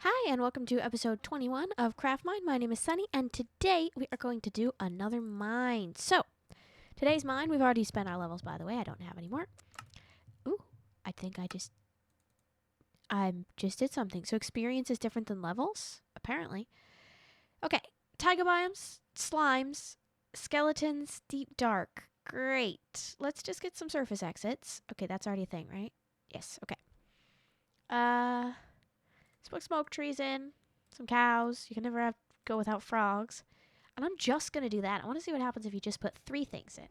Hi, and welcome to episode 21 of Craftmine. My name is Sunny, and today we are going to do another mine. So, today's mine, we've already spent our levels, by the way. I don't have any more. Ooh, I think I just did something. So, experience is different than levels? Apparently. Okay, taiga biomes, slimes, skeletons, deep dark. Great. Let's just get some surface exits. Okay, that's already a thing, right? Yes, okay. Let's put smoke trees in, some cows. You can never go without frogs. And I'm just going to do that. I want to see what happens if you just put 3 things in.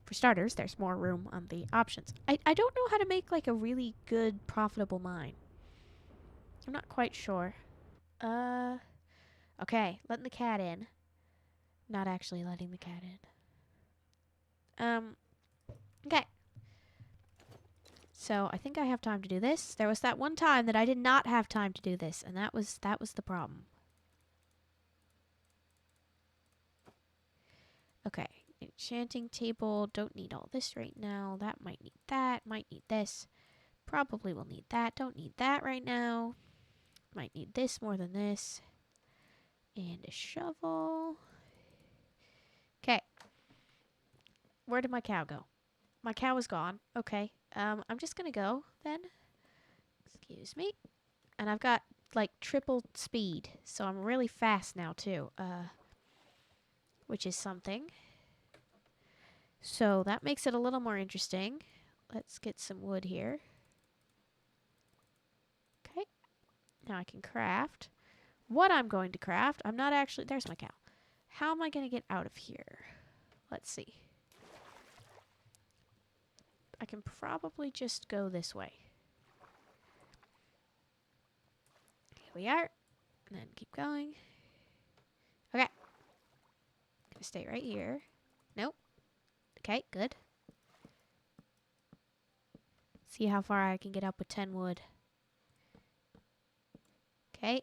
For starters, there's more room on the options. I don't know how to make like a really good, profitable mine. I'm not quite sure. Okay, letting the cat in. Not actually letting the cat in. Okay. So I think I have time to do this. There was that one time that I did not have time to do this, and that was the problem. Okay, enchanting table. Don't need all this right now. That might need that. Might need this. Probably will need that. Don't need that right now. Might need this more than this. And a shovel. Okay. Where did my cow go? My cow is gone. Okay. I'm just gonna go then. Excuse me. And I've got like triple speed, so I'm really fast now too. Which is something. So that makes it a little more interesting. Let's get some wood here. Okay. Now I can craft. What I'm going to craft, I'm not actually... There's my cow. How am I going to get out of here? Let's see. I can probably just go this way. Here we are. And then keep going. Okay. Gonna stay right here. Nope. Okay, good. See how far I can get up with 10 wood. Okay.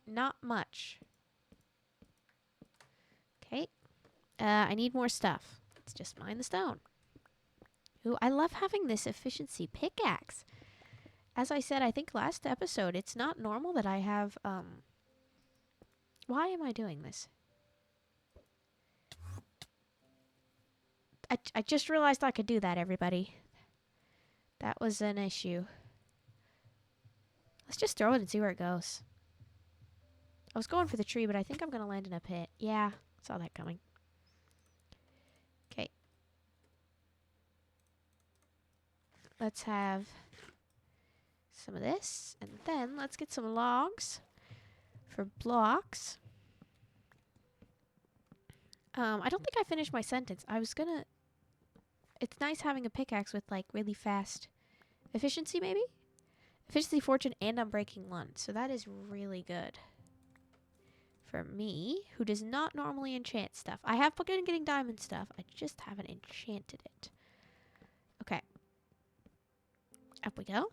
Not much. Okay. I need more stuff. Let's just mine the stone. Ooh, I love having this efficiency pickaxe. As I said, I think last episode, it's not normal that I have, Why am I doing this? I just realized I could do that, everybody. That was an issue. Let's just throw it and see where it goes. I was going for the tree, but I think I'm going to land in a pit. Yeah, saw that coming. Okay. Let's have some of this. And then let's get some logs for blocks. I don't think I finished my sentence. I was going to... It's nice having a pickaxe with, like, really fast efficiency, maybe? Efficiency, fortune, and unbreaking 1. So that is really good. For me, who does not normally enchant stuff. I have been getting diamond stuff. I just haven't enchanted it. Okay. Up we go.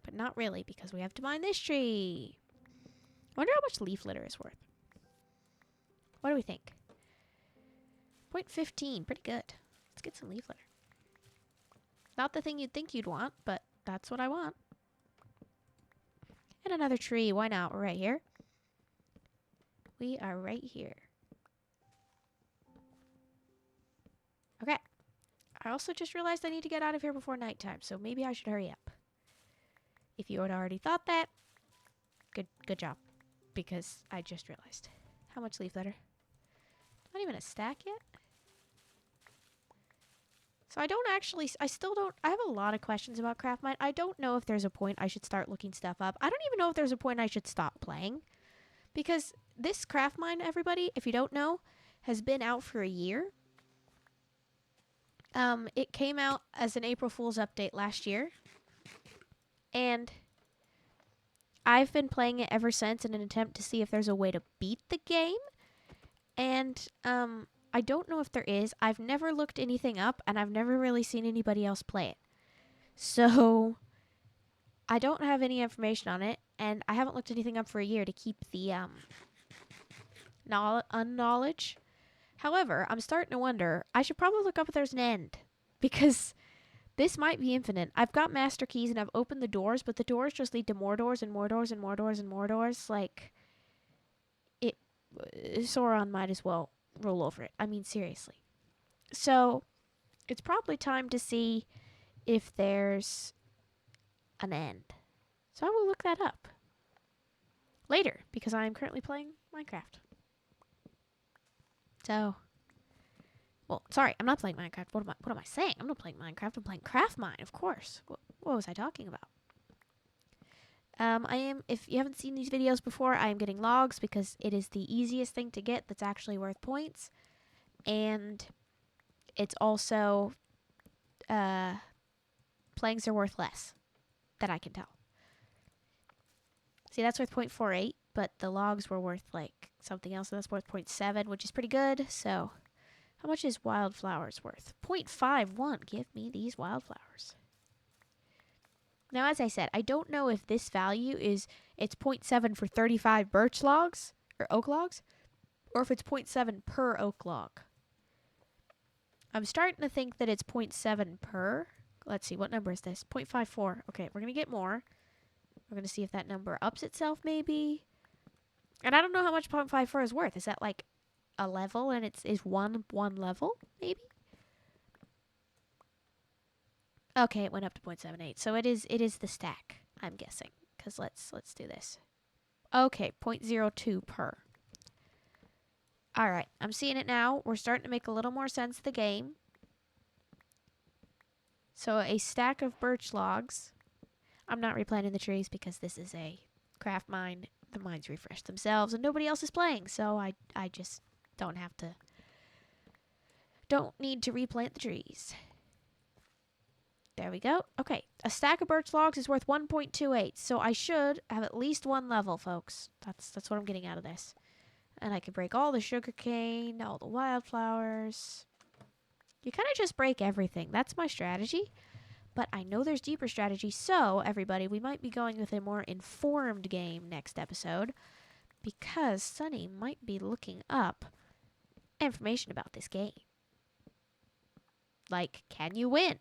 But not really, because we have to mine this tree. I wonder how much leaf litter is worth. What do we think? 0.15. Pretty good. Let's get some leaf litter. Not the thing you'd think you'd want, but that's what I want. And another tree. Why not? We're right here. We are right here. Okay. I also just realized I need to get out of here before nighttime, so maybe I should hurry up. If you had already thought that, good job. Because I just realized. How much leaf litter? Not even a stack yet? So I still don't, I have a lot of questions about Craftmine. I don't know if there's a point I should start looking stuff up. I don't even know if there's a point I should stop playing. Because this Craftmine, everybody, if you don't know, has been out for a year. It came out as an April Fool's update last year. And I've been playing it ever since in an attempt to see if there's a way to beat the game. And, I don't know if there is. I've never looked anything up, and I've never really seen anybody else play it. So, I don't have any information on it, and I haven't looked anything up for a year to keep the, unknowledge. However, I'm starting to wonder, I should probably look up if there's an end. Because This might be infinite. I've got master keys and I've opened the doors, but the doors just lead to more doors and more doors and more doors and more doors. Like, it, Sauron might as well roll over it. I mean, seriously. So, it's probably time to see if there's an end. So I will look that up later because I am currently playing Minecraft. So, well, sorry, I'm not playing Minecraft. What am I saying? I'm not playing Minecraft. I'm playing Craftmine, of course. What was I talking about? If you haven't seen these videos before, I am getting logs because it is the easiest thing to get that's actually worth points. And it's also, planks are worth less, that I can tell. See, that's worth 0.48, but the logs were worth, like, something else, so that's worth 0.7, which is pretty good, so... How much is wildflowers worth? 0.51. Give me these wildflowers. Now, as I said, I don't know if this value is... It's 0.7 for 35 birch logs, or oak logs, or if it's 0.7 per oak log. I'm starting to think that it's 0.7 per... Let's see, what number is this? 0.54. Okay, we're going to get more. We're going to see if that number ups itself, maybe. And I don't know how much 0.54 is worth. Is that, like, a level and is one level, maybe? Okay, it went up to 0.78. So it is the stack, I'm guessing. Because let's do this. Okay, 0.02 per. Alright, I'm seeing it now. We're starting to make a little more sense of the game. So a stack of birch logs. I'm not replanting the trees because this is a craft mine. The mines refresh themselves and nobody else is playing. So I just don't need to replant the trees. There we go. Okay, a stack of birch logs is worth 1.28. So I should have at least one level, folks. That's what I'm getting out of this. And I can break all the sugarcane, all the wildflowers. You kind of just break everything. That's my strategy. But I know there's deeper strategy. So, everybody, we might be going with a more informed game next episode. Because Sunny might be looking up information about this game. Like, can you win?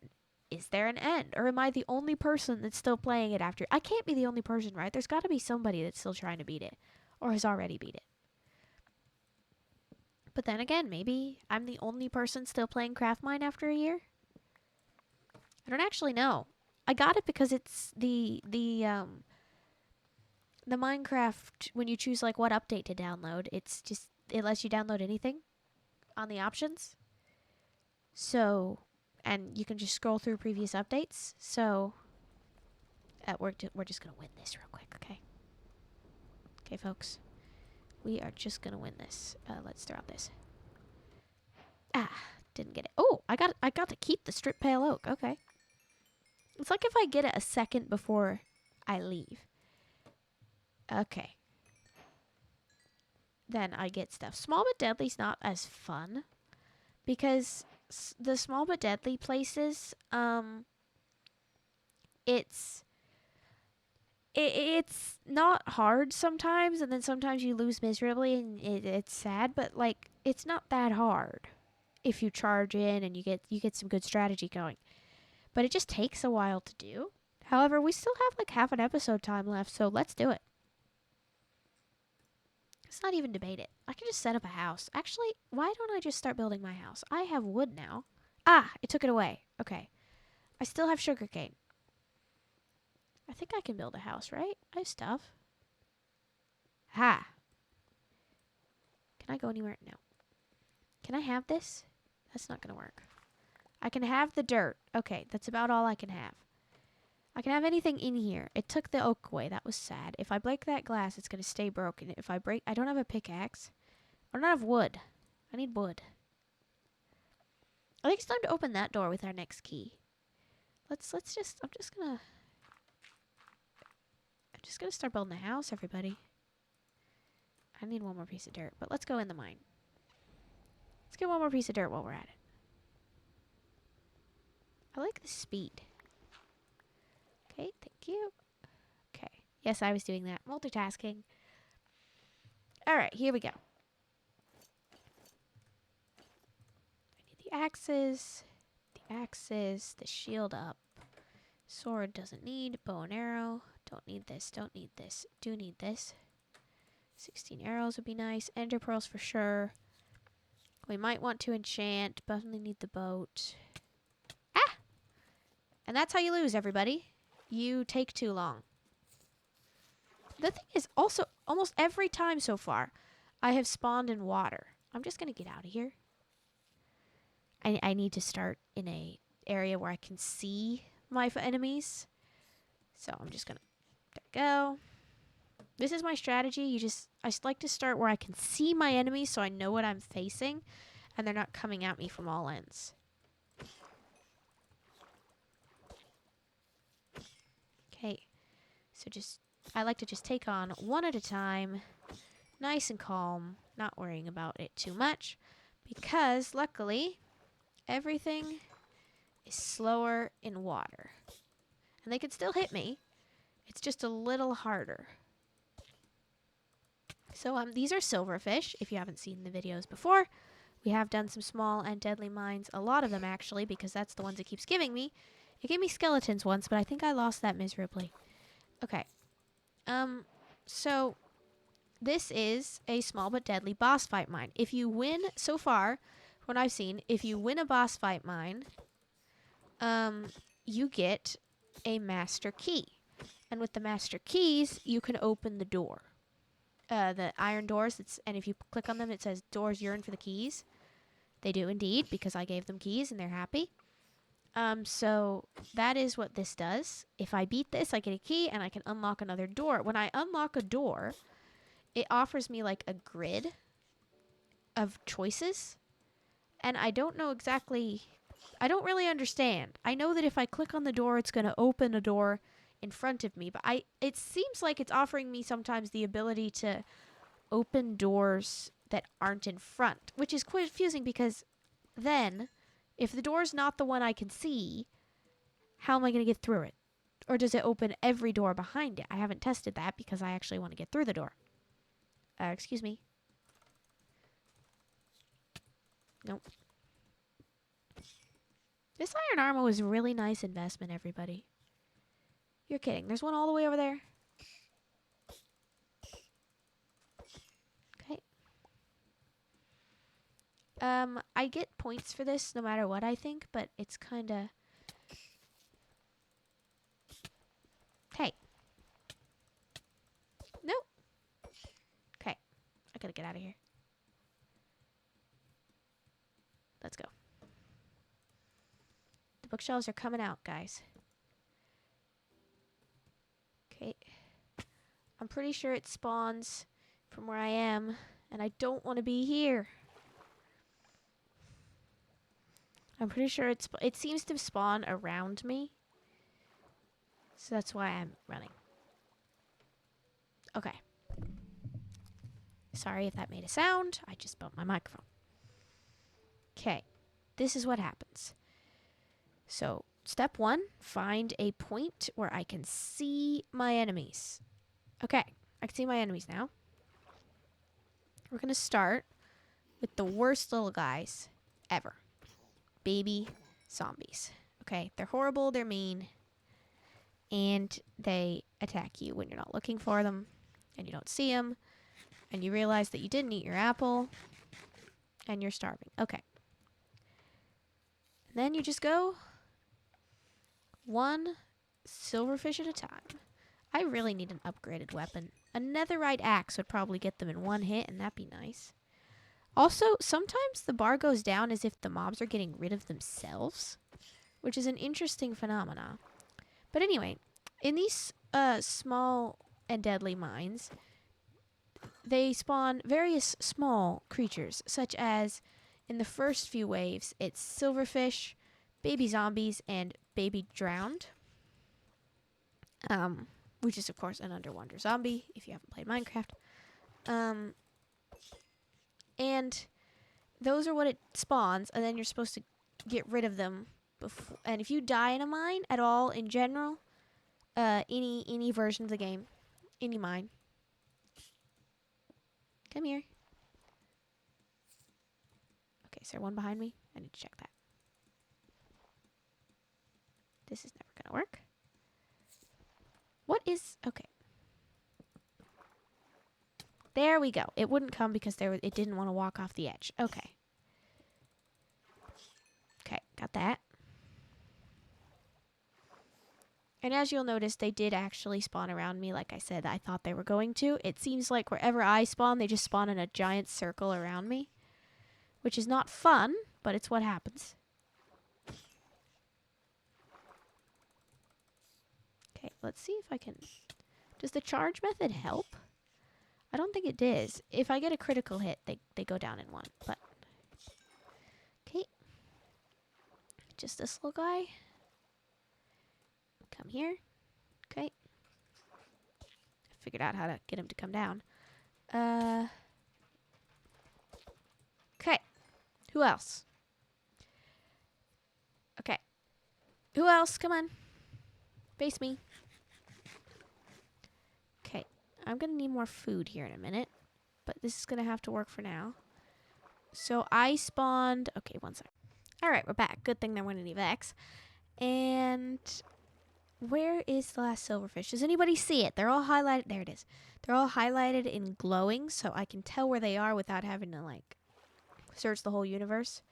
Is there an end? Or am I the only person that's still playing it after? I can't be the only person, right? There's got to be somebody that's still trying to beat it. Or has already beat it. But then again, maybe I'm the only person still playing Craftmine after a year? I don't actually know. I got it because it's the Minecraft, when you choose like what update to download, it lets you download anything on the options. So, and you can just scroll through previous updates. So, we're just going to win this real quick, okay? Okay, folks. We are just going to win this. Let's throw out this. Ah, didn't get it. Oh, I got to keep the strip pale oak. Okay. It's like if I get it a second before I leave. Okay. Then I get stuff. Small but deadly's not as fun. Because the small but deadly places, it's not hard sometimes, and then sometimes you lose miserably, and it's sad, but, like, it's not that hard if you charge in and you get some good strategy going. But it just takes a while to do. However, we still have, like, half an episode time left, so let's do it. Let's not even debate it. I can just set up a house. Actually, why don't I just start building my house? I have wood now. Ah, it took it away. Okay. I still have sugarcane. I think I can build a house, right? I have stuff. Ha! Can I go anywhere? No. Can I have this? That's not going to work. I can have the dirt. Okay, that's about all I can have. I can have anything in here. It took the oak away. That was sad. If I break that glass, it's going to stay broken. If I break... I don't have a pickaxe. I don't have wood. I need wood. I think it's time to open that door with our next key. I'm just gonna start building a house, everybody. I need one more piece of dirt, but let's go in the mine. Let's get one more piece of dirt while we're at it. I like the speed. Okay, thank you. Okay. Yes, I was doing that. Multitasking. Alright, here we go. I need the axes, the Axes, the shield up. Sword doesn't need. Bow and arrow. Don't need this. Don't need this. Do need this. 16 arrows would be nice. Ender pearls for sure. We might want to enchant, but only need the boat. Ah! And that's how you lose, everybody. You take too long. The thing is, also, almost every time so far, I have spawned in water. I'm just going to get out of here. I need to start in a area where I can see my enemies. So I'm just going to... There we go. This is my strategy. I just like to start where I can see my enemies so I know what I'm facing. And they're not coming at me from all ends. Okay. So I like to just take on one at a time. Nice and calm. Not worrying about it too much. Because, luckily, everything is slower in water. And they can still hit me. It's just a little harder. So these are silverfish, if you haven't seen the videos before. We have done some small and deadly mines, a lot of them actually, because that's the ones it keeps giving me. It gave me skeletons once, but I think I lost that miserably. Okay. So this is a small but deadly boss fight mine. If you win, so far, what I've seen, if you win a boss fight mine, you get a master key. And with the master keys, you can open the door. The iron doors, and if you click on them, it says, doors yearn for the keys. They do indeed, because I gave them keys and they're happy. So that is what this does. If I beat this, I get a key and I can unlock another door. When I unlock a door, it offers me like a grid of choices. And I don't know exactly, I don't really understand. I know that if I click on the door, it's going to open a door in front of me. But it seems like it's offering me sometimes the ability to open doors that aren't in front, which is quite confusing because then, if the door's not the one I can see, how am I going to get through it? Or does it open every door behind it? I haven't tested that because I actually want to get through the door. Excuse me. Nope. This iron armor was a really nice investment, everybody. You're kidding. There's one all the way over there. Okay. I get points for this no matter what I think, but it's kind of... Hey. Nope. Okay. I gotta get out of here. Let's go. The bookshelves are coming out, guys. Okay. I'm pretty sure it spawns from where I am, and I don't want to be here. I'm pretty sure it seems to spawn around me. So that's why I'm running. Okay. Sorry if that made a sound. I just bumped my microphone. Okay. This is what happens. So, step 1, find a point where I can see my enemies. Okay. I can see my enemies now. We're going to start with the worst little guys ever. Baby zombies. Okay, they're horrible, they're mean, and they attack you when you're not looking for them, and you don't see them, and you realize that you didn't eat your apple, and you're starving. Okay. And then you just go one silverfish at a time. I really need an upgraded weapon. A netherite axe would probably get them in one hit, and that'd be nice. Also, sometimes the bar goes down as if the mobs are getting rid of themselves, which is an interesting phenomena. But anyway, in these small and deadly mines, they spawn various small creatures, such as in the first few waves, it's silverfish, baby zombies, and baby drowned, which is, of course, an underwater zombie, if you haven't played Minecraft. And those are what it spawns, and then you're supposed to get rid of them. And if you die in a mine at all, in general, any version of the game, any mine. Come here. Okay, is there one behind me? I need to check that. This is never gonna work. What is... Okay. There we go. It wouldn't come because it didn't want to walk off the edge. Okay. Okay, got that. And as you'll notice, they did actually spawn around me like I said I thought they were going to. It seems like wherever I spawn, they just spawn in a giant circle around me. Which is not fun, but it's what happens. Okay, let's see if I can... Does the charge method help? I don't think it does. If I get a critical hit, they go down in one. But okay. Just this little guy. Come here. Okay. I figured out how to get him to come down. Okay. Who else? Okay. Who else? Come on. Face me. Okay. I'm going to need more food here in a minute. But this is going to have to work for now. So I spawned... Okay, one sec. Alright, we're back. Good thing there weren't any Vex. And... Where is the last silverfish? Does anybody see it? They're all highlighted. There it is. They're all highlighted in glowing, so I can tell where they are without having to, like, search the whole universe.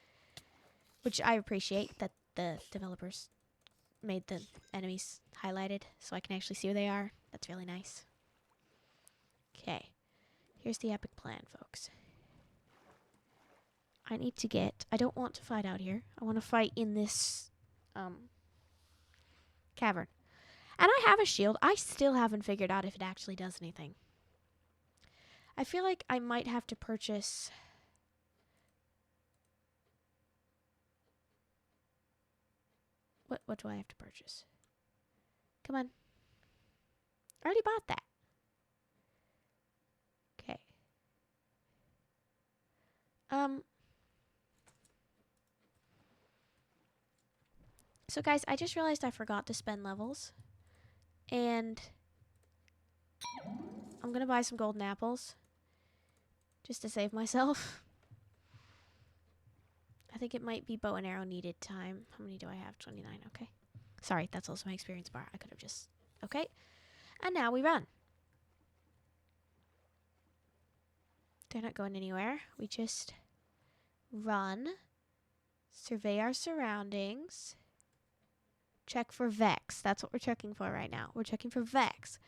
Which I appreciate that the developers made the enemies highlighted so I can actually see where they are. That's really nice. Okay. Here's the epic plan, folks. I need to get... I don't want to fight out here. I want to fight in this, cavern. And I have a shield. I still haven't figured out if it actually does anything. I feel like I might have to purchase... What do I have to purchase? Come on. I already bought that. Okay. So guys, I just realized I forgot to spend levels. And I'm gonna buy some golden apples. Just to save myself. I think it might be bow and arrow needed time. How many do I have? 29, okay. Sorry, that's also my experience bar. I could have just... Okay. And now we run. They're not going anywhere. We just run. Survey our surroundings. Check for Vex. That's what we're checking for right now. We're checking for Vex.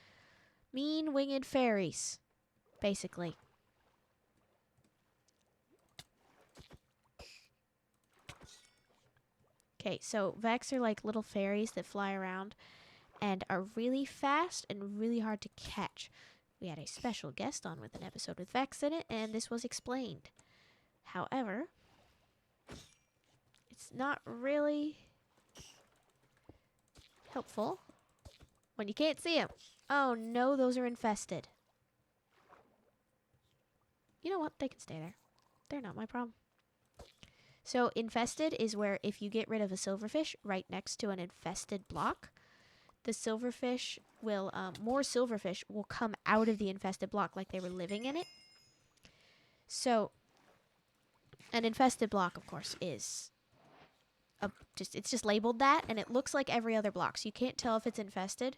Mean winged fairies. Basically. Okay, so Vex are like little fairies that fly around and are really fast and really hard to catch. We had a special guest on with an episode with Vex in it, and this was explained. However, it's not really helpful when you can't see them. Oh no, those are infested. You know what? They can stay there. They're not my problem. So infested is where if you get rid of a silverfish right next to an infested block, the silverfish will, more silverfish will come out of the infested block like they were living in it. So an infested block, of course, is it's just labeled that, and it looks like every other block. So you can't tell if it's infested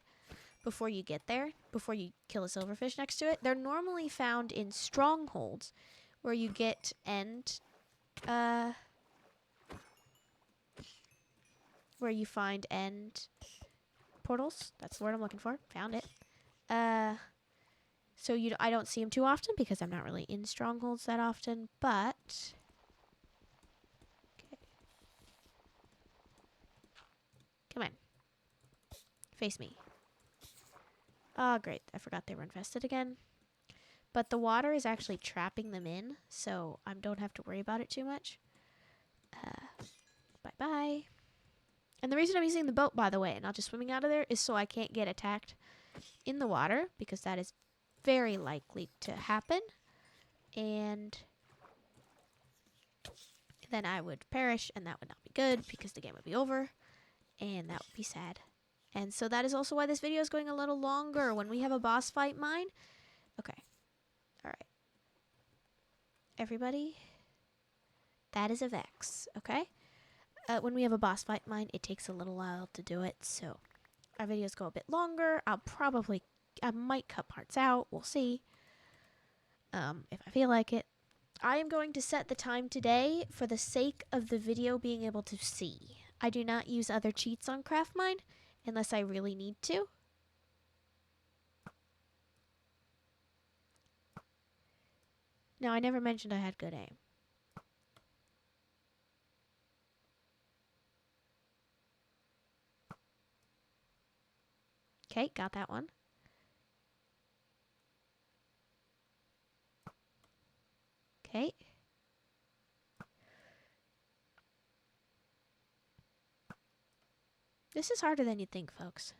before you get there, before you kill a silverfish next to it. They're normally found in strongholds where you get where you find end portals. That's the word I'm looking for. Found it. So I don't see them too often because I'm not really in strongholds that often, but... Okay. Come on. Face me. Oh, great. I forgot they were infested again. But the water is actually trapping them in, so I don't have to worry about it too much. Bye-bye. And the reason I'm using the boat, by the way, and not just swimming out of there, is so I can't get attacked in the water, because that is very likely to happen. And then I would perish, and that would not be good, because the game would be over, and that would be sad. And so that is also why this video is going a little longer. When we have a boss fight mine... Okay. Alright. Everybody, that is a Vex, okay? when we have a boss fight mine, it takes a little while to do it, so our videos go a bit longer. I might cut parts out. We'll see. If I feel like it. I am going to set the time today for the sake of the video being able to see. I do not use other cheats on Craftmine unless I really need to. Now, I never mentioned I had good aim. Okay, got that one. Okay. This is harder than you'd think, folks.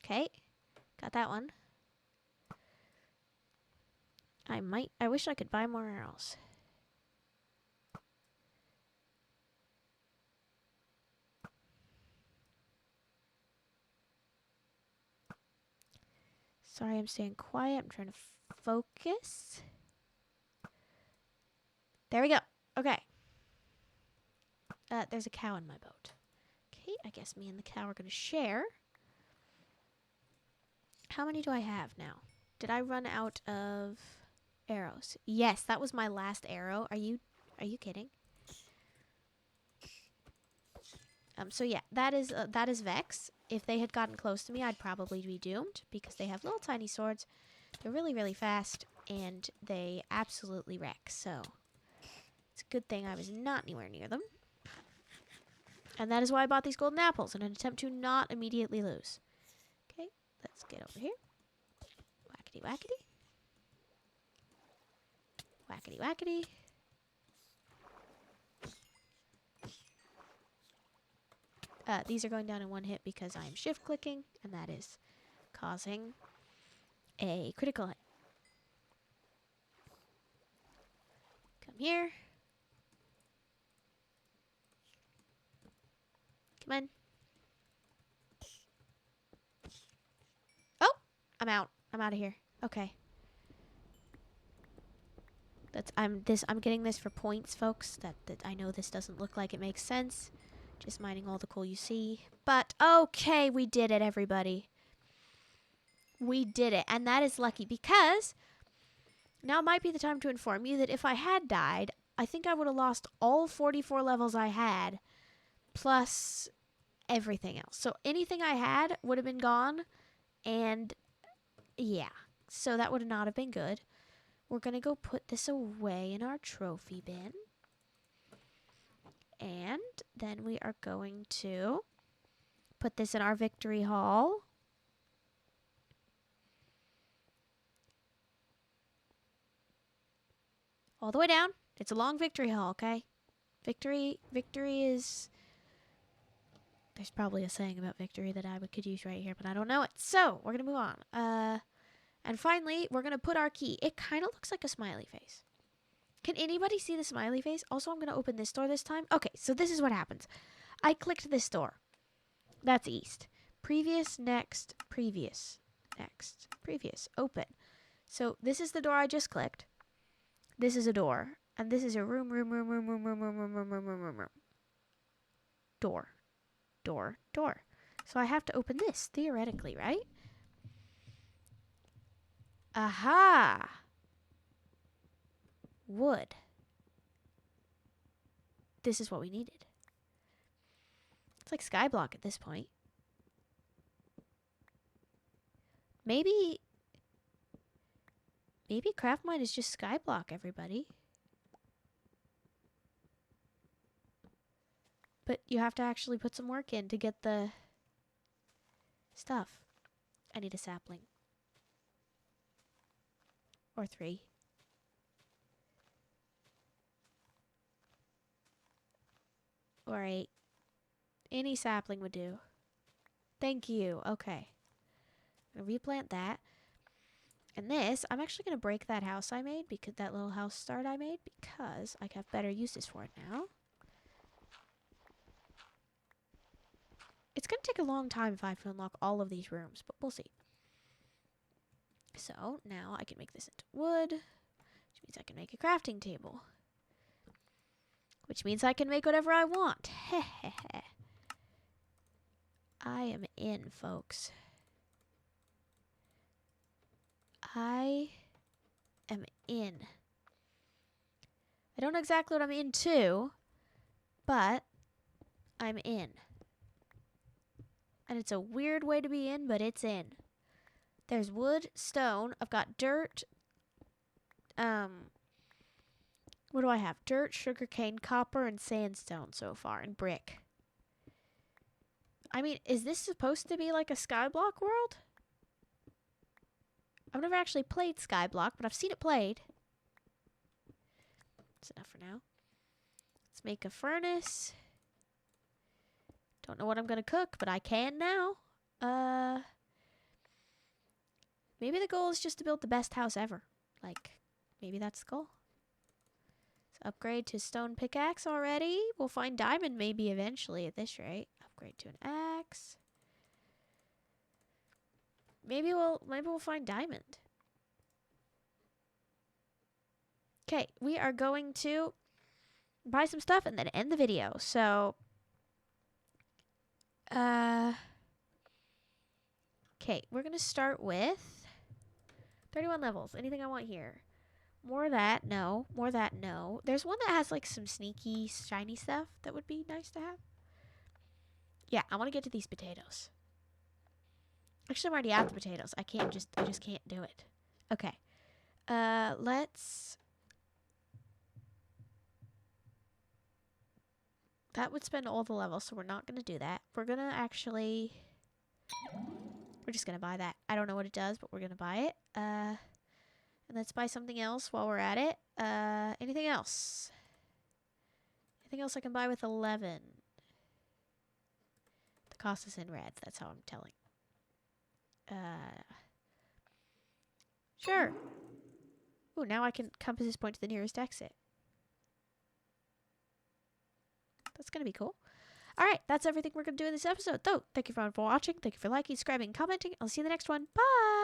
Okay, got that one. I wish I could buy more arrows. Sorry, I'm staying quiet. I'm trying to focus. There we go. Okay. There's a cow in my boat. Okay, I guess me and the cow are going to share. How many do I have now? Did I run out of arrows? Yes, that was my last arrow. Are you kidding? So yeah, that is Vex. If they had gotten close to me, I'd probably be doomed because they have little tiny swords. They're really, really fast, and they absolutely wreck. So it's a good thing I was not anywhere near them. And that is why I bought these golden apples, in an attempt to not immediately lose. Okay, let's get over here. Whackety, whackety. Whackety, whackety. These are going down in one hit because I am shift clicking, and that is causing a critical hit. Come here. Come on. Oh, I'm out. I'm out of here. Okay. I'm getting this for points, folks. That I know this doesn't look like it makes sense. Just mining all the coal you see. But okay, we did it, everybody. We did it, and that is lucky because now might be the time to inform you that if I had died, I think I would have lost all 44 levels I had, plus everything else. So anything I had would have been gone, and yeah, so that would not have been good. We're going to go put this away in our trophy bin. And then we are going to put this in our victory hall. All the way down. It's a long victory hall, okay? Victory is... There's probably a saying about victory that I could use right here, but I don't know it. So, we're going to move on. And finally, we're going to put our key. It kind of looks like a smiley face. Can anybody see the smiley face? Also, I'm going to open this door this time. Okay, so this is what happens. I clicked this door. That's east. Previous, next, previous, next, previous. Open. So this is the door I just clicked. This is a door. And this is a room. Door. Door. Door. So I have to open this, theoretically, right? Aha! Wood. This is what we needed. It's like Skyblock at this point. Maybe Craftmine is just Skyblock, everybody. But you have to actually put some work in to get the stuff. I need a sapling. Or 3. Or 8. Any sapling would do. Thank you. Okay. I'm going to replant that. And this, I'm actually going to break that house I made, because that little house start I made, because I have better uses for it now. It's going to take a long time if I have to unlock all of these rooms, but we'll see. So now I can make this into wood, which means I can make a crafting table. Which means I can make whatever I want. I am in, folks. I am in. I don't know exactly what I'm into, but I'm in. And it's a weird way to be in, but it's in. There's wood, stone. I've got dirt. What do I have? Dirt, sugarcane, copper, and sandstone so far, and brick. I mean, is this supposed to be like a Skyblock world? I've never actually played Skyblock, but I've seen it played. That's enough for now. Let's make a furnace. Don't know what I'm going to cook, but I can now. Maybe the goal is just to build the best house ever. Like, maybe that's the goal. Let's upgrade to stone pickaxe already. We'll find diamond maybe eventually at this rate. Upgrade to an axe. Maybe we'll find diamond. Okay, we are going to buy some stuff and then end the video. So, okay, we're gonna start with 31 levels. Anything I want here? More of that, no. More of that, no. There's one that has like some sneaky, shiny stuff that would be nice to have. Yeah, I want to get to these potatoes. Actually, I'm already at the potatoes. I just can't do it. Okay. Let's... That would spend all the levels, so we're not going to do that. We're going to actually... We're just going to buy that. I don't know what it does, but we're going to buy it. And let's buy something else while we're at it. Anything else? Anything else I can buy with 11? The cost is in red. That's how I'm telling. Sure. Ooh, now I can compass this point to the nearest exit. That's going to be cool. All right, that's everything we're going to do in this episode. Though, thank you everyone for watching. Thank you for liking, subscribing, commenting. I'll see you in the next one. Bye!